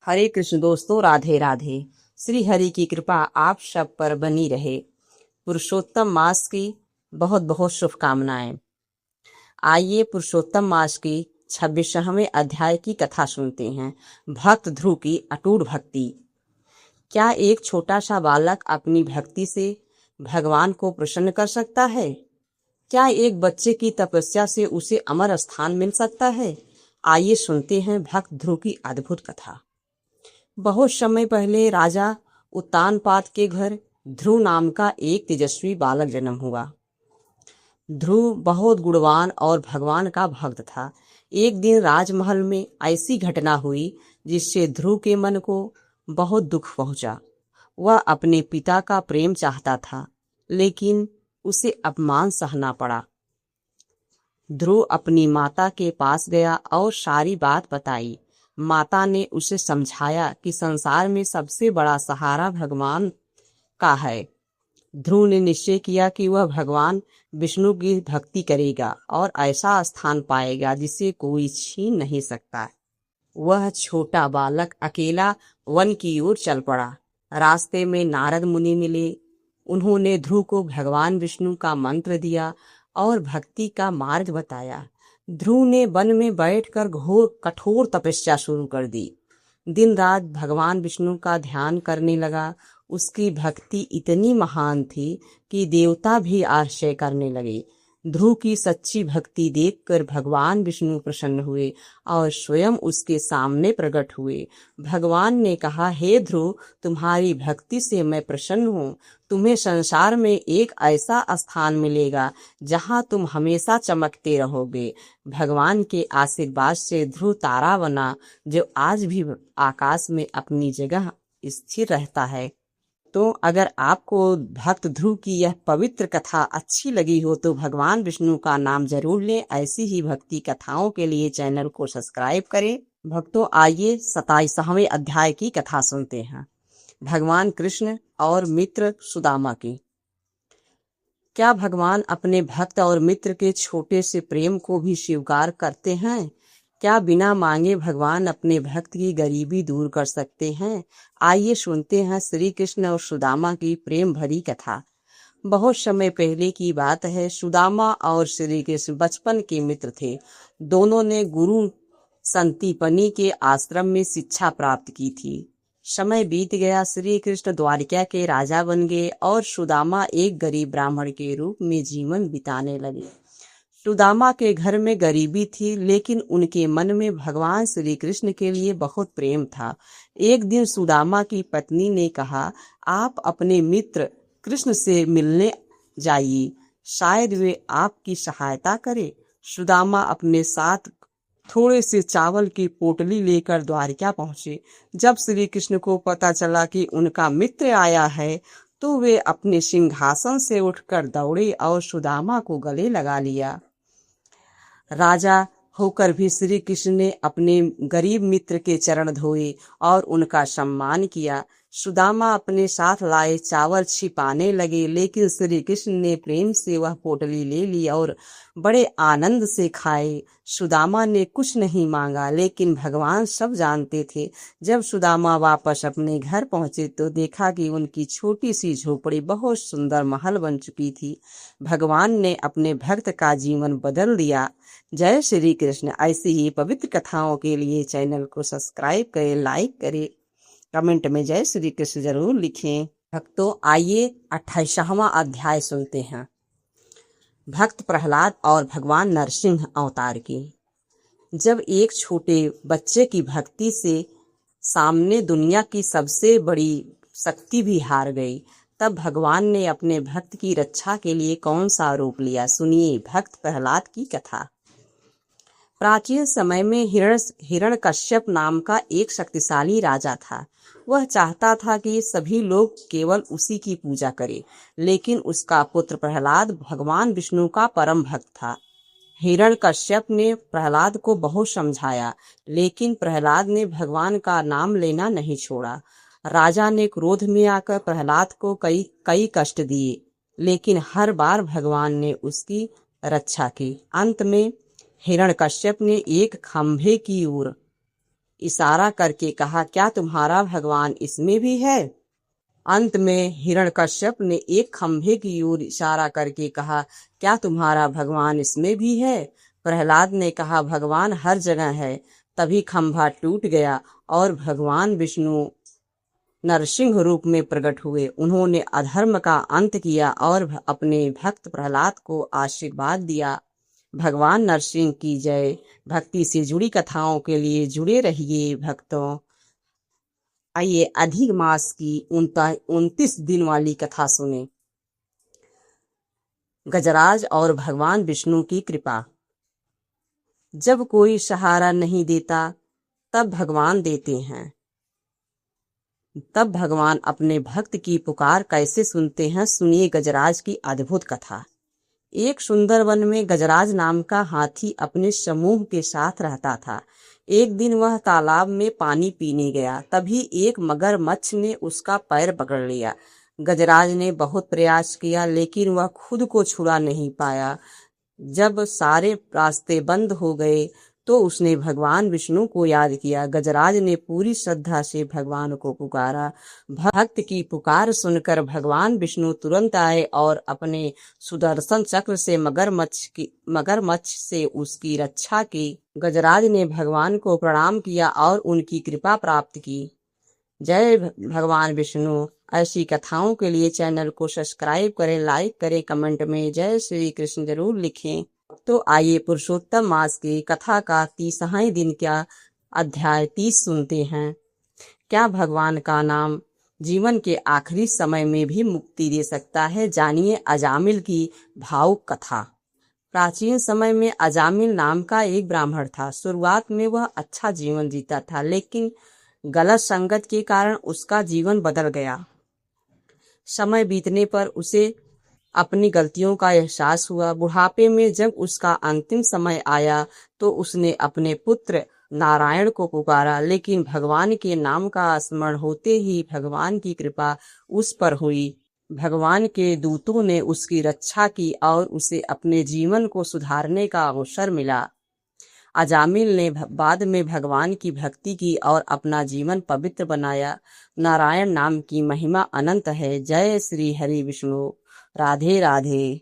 हरे कृष्ण दोस्तों, राधे राधे। श्री हरि की कृपा आप सब पर बनी रहे। पुरुषोत्तम मास की बहुत बहुत शुभकामनाएं। आइए पुरुषोत्तम मास की 26वें अध्याय की कथा सुनते हैं। भक्त ध्रुव की अटूट भक्ति। क्या एक छोटा सा बालक अपनी भक्ति से भगवान को प्रसन्न कर सकता है? क्या एक बच्चे की तपस्या से उसे अमर स्थान मिल सकता है? आइए सुनते हैं भक्त ध्रुव की अद्भुत कथा। बहुत समय पहले राजा उत्तानपाद के घर ध्रुव नाम का एक तेजस्वी बालक जन्म हुआ। ध्रुव बहुत गुणवान और भगवान का भक्त था। एक दिन राजमहल में ऐसी घटना हुई जिससे ध्रुव के मन को बहुत दुख पहुंचा। वह अपने पिता का प्रेम चाहता था, लेकिन उसे अपमान सहना पड़ा। ध्रुव अपनी माता के पास गया और सारी बात बताई। माता ने उसे समझाया कि संसार में सबसे बड़ा सहारा भगवान का है। ध्रुव ने निश्चय किया कि वह भगवान विष्णु की भक्ति करेगा और ऐसा स्थान पाएगा जिसे कोई छीन नहीं सकता। वह छोटा बालक अकेला वन की ओर चल पड़ा। रास्ते में नारद मुनि मिले। उन्होंने ध्रुव को भगवान विष्णु का मंत्र दिया और भक्ति का मार्ग बताया। ध्रुव ने वन में बैठकर घोर कठोर तपस्या शुरू कर दी। दिन रात भगवान विष्णु का ध्यान करने लगा। उसकी भक्ति इतनी महान थी कि देवता भी आश्चर्य करने लगे। ध्रुव की सच्ची भक्ति देखकर भगवान विष्णु प्रसन्न हुए और स्वयं उसके सामने प्रकट हुए। भगवान ने कहा, हे ध्रुव, तुम्हारी भक्ति से मैं प्रसन्न हूँ। तुम्हें संसार में एक ऐसा स्थान मिलेगा जहाँ तुम हमेशा चमकते रहोगे। भगवान के आशीर्वाद से ध्रुव तारा बना, जो आज भी आकाश में अपनी जगह स्थिर रहता है। तो अगर आपको भक्त ध्रुव की यह पवित्र कथा अच्छी लगी हो तो भगवान विष्णु का नाम जरूर लें। ऐसी ही भक्ति कथाओं के लिए चैनल को सब्सक्राइब करें। भक्तों, आइए 27वें अध्याय की कथा सुनते हैं। भगवान कृष्ण और मित्र सुदामा की। क्या भगवान अपने भक्त और मित्र के छोटे से प्रेम को भी स्वीकार करते हैं? क्या बिना मांगे भगवान अपने भक्त की गरीबी दूर कर सकते हैं? आइए सुनते हैं श्री कृष्ण और सुदामा की प्रेम भरी कथा। बहुत समय पहले की बात है। सुदामा और श्री कृष्ण बचपन के मित्र थे। दोनों ने गुरु संदीपनी के आश्रम में शिक्षा प्राप्त की थी। समय बीत गया। श्री कृष्ण द्वारिका के राजा बन गए और सुदामा एक गरीब ब्राह्मण के रूप में जीवन बिताने लगे। सुदामा के घर में गरीबी थी, लेकिन उनके मन में भगवान श्री कृष्ण के लिए बहुत प्रेम था। एक दिन सुदामा की पत्नी ने कहा, आप अपने मित्र कृष्ण से मिलने जाइए, शायद वे आपकी सहायता करे। सुदामा अपने साथ थोड़े से चावल की पोटली लेकर द्वारिका पहुंचे। जब श्री कृष्ण को पता चला कि उनका मित्र आया है, तो वे अपने सिंहासन से उठकर दौड़े और सुदामा को गले लगा लिया। राजा होकर भी श्री कृष्ण ने अपने गरीब मित्र के चरण धोए और उनका सम्मान किया। सुदामा अपने साथ लाए चावल छिपाने लगे, लेकिन श्री कृष्ण ने प्रेम से वह पोटली ले ली और बड़े आनंद से खाए। सुदामा ने कुछ नहीं मांगा, लेकिन भगवान सब जानते थे। जब सुदामा वापस अपने घर पहुंचे तो देखा कि उनकी छोटी सी झोपड़ी बहुत सुंदर महल बन चुकी थी। भगवान ने अपने भक्त का जीवन बदल दिया। जय श्री कृष्ण। ऐसी ही पवित्र कथाओं के लिए चैनल को सब्सक्राइब करें, लाइक करें, कमेंट में जय श्री कृष्ण जरूर लिखें। भक्तों, आइए 28वां अध्याय सुनते हैं। भक्त प्रहलाद और भगवान नरसिंह अवतार की। जब एक छोटे बच्चे की भक्ति से सामने दुनिया की सबसे बड़ी शक्ति भी हार गई, तब भगवान ने अपने भक्त की रक्षा के लिए कौन सा रूप लिया? सुनिए भक्त प्रहलाद की कथा। प्राचीन समय में हिरण्यकश्यप नाम का एक शक्तिशाली राजा था। वह चाहता था कि सभी लोग केवल उसी की पूजा करें, लेकिन उसका पुत्र प्रहलाद भगवान विष्णु का परम भक्त था। हिरण्यकश्यप ने प्रहलाद को बहुत समझाया, लेकिन प्रहलाद ने भगवान का नाम लेना नहीं छोड़ा। राजा ने क्रोध में आकर प्रहलाद को कई कष्ट दिए, लेकिन हर बार भगवान ने उसकी रक्षा की। अंत में हिरण्यकश्यप ने एक खंभे की ओर इशारा करके कहा, क्या तुम्हारा भगवान इसमें भी है? अंत में हिरण्यकश्यप ने एक खंभे की ओर इशारा करके कहा, क्या तुम्हारा भगवान इसमें भी है? प्रहलाद ने कहा, भगवान हर जगह है। तभी खंभा टूट गया और भगवान विष्णु नरसिंह रूप में प्रकट हुए। उन्होंने अधर्म का अंत किया और अपने भक्त प्रहलाद को आशीर्वाद दिया। भगवान नरसिंह की जय। भक्ति से जुड़ी कथाओं के लिए जुड़े रहिए भक्तों। आइए अधिक मास की 29 दिन वाली कथा सुने। गजराज और भगवान विष्णु की कृपा। जब कोई सहारा नहीं देता तब भगवान देते हैं। तब भगवान अपने भक्त की पुकार कैसे सुनते हैं, सुनिए गजराज की अद्भुत कथा। एक सुंदर वन में गजराज नाम का हाथी अपने समूह के साथ रहता था। एक दिन वह तालाब में पानी पीने गया, तभी एक मगरमच्छ ने उसका पैर पकड़ लिया। गजराज ने बहुत प्रयास किया लेकिन वह खुद को छुड़ा नहीं पाया। जब सारे रास्ते बंद हो गए तो उसने भगवान विष्णु को याद किया। गजराज ने पूरी श्रद्धा से भगवान को पुकारा। भक्त की पुकार सुनकर भगवान विष्णु तुरंत आए और अपने सुदर्शन चक्र से मगरमच्छ से उसकी रक्षा की। गजराज ने भगवान को प्रणाम किया और उनकी कृपा प्राप्त की। जय भगवान विष्णु। ऐसी कथाओं के लिए चैनल को सब्सक्राइब करें, लाइक करें, कमेंट में जय श्री कृष्ण जरूर लिखें। तो आइए पुरुषोत्तम मास की कथा का 30वां दिन का अध्याय 30 सुनते हैं। क्या भगवान का नाम जीवन के आखिरी समय में भी मुक्ति दे सकता है? जानिए अजामिल की भावुक कथा। प्राचीन समय में अजामिल नाम का एक ब्राह्मण था। शुरुआत में वह अच्छा जीवन जीता था लेकिन गलत संगत के कारण उसका जीवन बदल गया। समय बीतने पर उसे अपनी गलतियों का एहसास हुआ। बुढ़ापे में जब उसका अंतिम समय आया तो उसने अपने पुत्र नारायण को पुकारा, लेकिन भगवान के नाम का स्मरण होते ही भगवान की कृपा उस पर हुई। भगवान के दूतों ने उसकी रक्षा की और उसे अपने जीवन को सुधारने का अवसर मिला। अजामिल ने बाद में भगवान की भक्ति की और अपना जीवन पवित्र बनाया। नारायण नाम की महिमा अनंत है। जय श्री हरि विष्णु। राधे राधे।